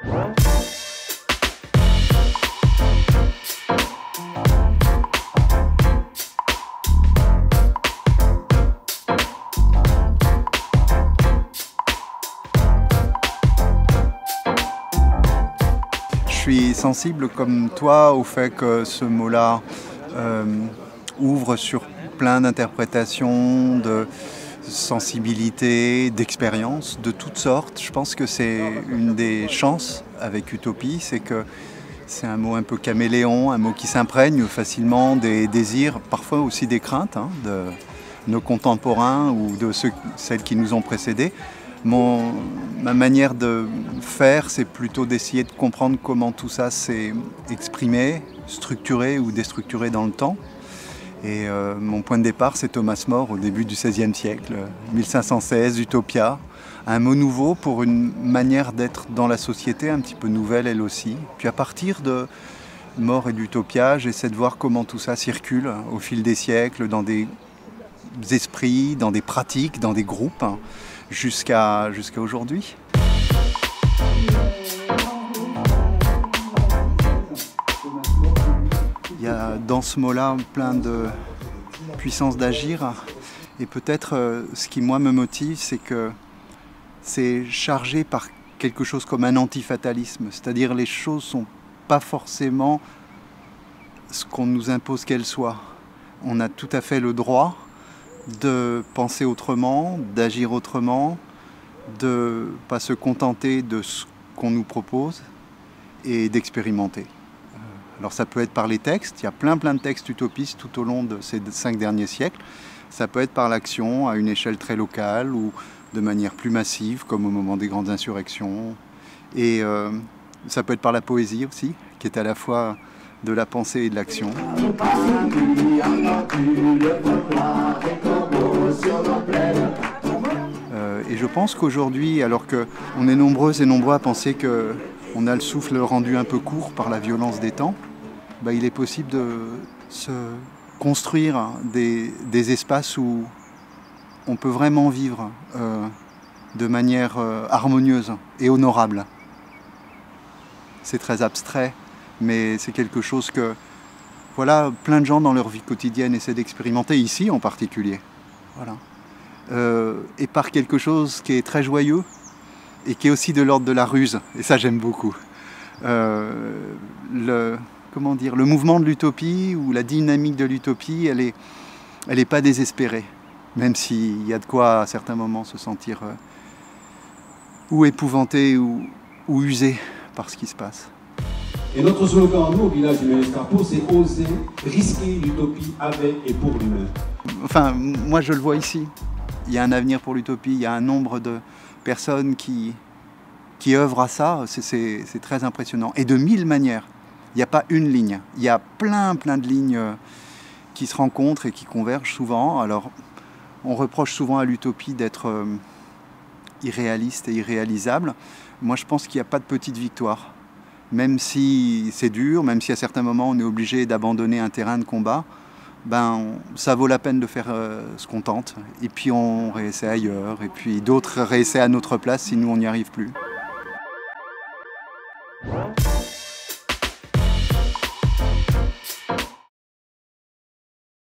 Je suis sensible comme toi au fait que ce mot-là ouvre sur plein d'interprétations, de sensibilité, d'expériences de toutes sortes. Je pense que c'est une des chances avec utopie, c'est que c'est un mot un peu caméléon, un mot qui s'imprègne facilement des désirs, parfois aussi des craintes de nos contemporains ou de celles qui nous ont précédés. Ma manière de faire, c'est plutôt d'essayer de comprendre comment tout ça s'est exprimé, structuré ou déstructuré dans le temps. Et mon point de départ, c'est Thomas More au début du XVIe siècle, 1516, Utopia. Un mot nouveau pour une manière d'être dans la société, un petit peu nouvelle elle aussi. Puis à partir de More et d'Utopia, j'essaie de voir comment tout ça circule au fil des siècles, dans des esprits, dans des pratiques, dans des groupes, jusqu'à aujourd'hui. Il y a dans ce mot-là plein de puissance d'agir. Et peut-être ce qui, moi, me motive, c'est que c'est chargé par quelque chose comme un antifatalisme. C'est-à-dire les choses ne sont pas forcément ce qu'on nous impose qu'elles soient. On a tout à fait le droit de penser autrement, d'agir autrement, de ne pas se contenter de ce qu'on nous propose et d'expérimenter. Alors ça peut être par les textes, il y a plein de textes utopistes tout au long de ces 5 derniers siècles. Ça peut être par l'action à une échelle très locale ou de manière plus massive, comme au moment des grandes insurrections. Et ça peut être par la poésie aussi, qui est à la fois de la pensée et de l'action. Et je pense qu'aujourd'hui, alors qu'on est nombreuses et nombreux à penser qu'on a le souffle rendu un peu court par la violence des temps, il est possible de se construire des espaces où on peut vraiment vivre de manière harmonieuse et honorable. C'est très abstrait, mais c'est quelque chose que plein de gens dans leur vie quotidienne essaient d'expérimenter, ici en particulier. Voilà. Et par quelque chose qui est très joyeux et qui est aussi de l'ordre de la ruse. Et ça, j'aime beaucoup. Le mouvement de l'utopie ou la dynamique de l'utopie, elle est pas désespérée. Même s'il y a de quoi, à certains moments, se sentir ou épouvanté ou usé par ce qui se passe. Et notre slogan, nous, au village du Ménescarpeau, c'est « Oser risquer l'utopie avec et pour l'humain ». Enfin, moi, je le vois ici. Il y a un avenir pour l'utopie, il y a un nombre de personnes qui œuvrent à ça, c'est très impressionnant. Et de 1000 manières. Il n'y a pas une ligne. Il y a plein de lignes qui se rencontrent et qui convergent souvent. Alors, on reproche souvent à l'utopie d'être irréaliste et irréalisable. Moi, je pense qu'il n'y a pas de petite victoire. Même si c'est dur, même si à certains moments on est obligé d'abandonner un terrain de combat, ça vaut la peine de faire ce qu'on tente. Et puis on réessaie ailleurs, et puis d'autres réessaient à notre place si nous on n'y arrive plus.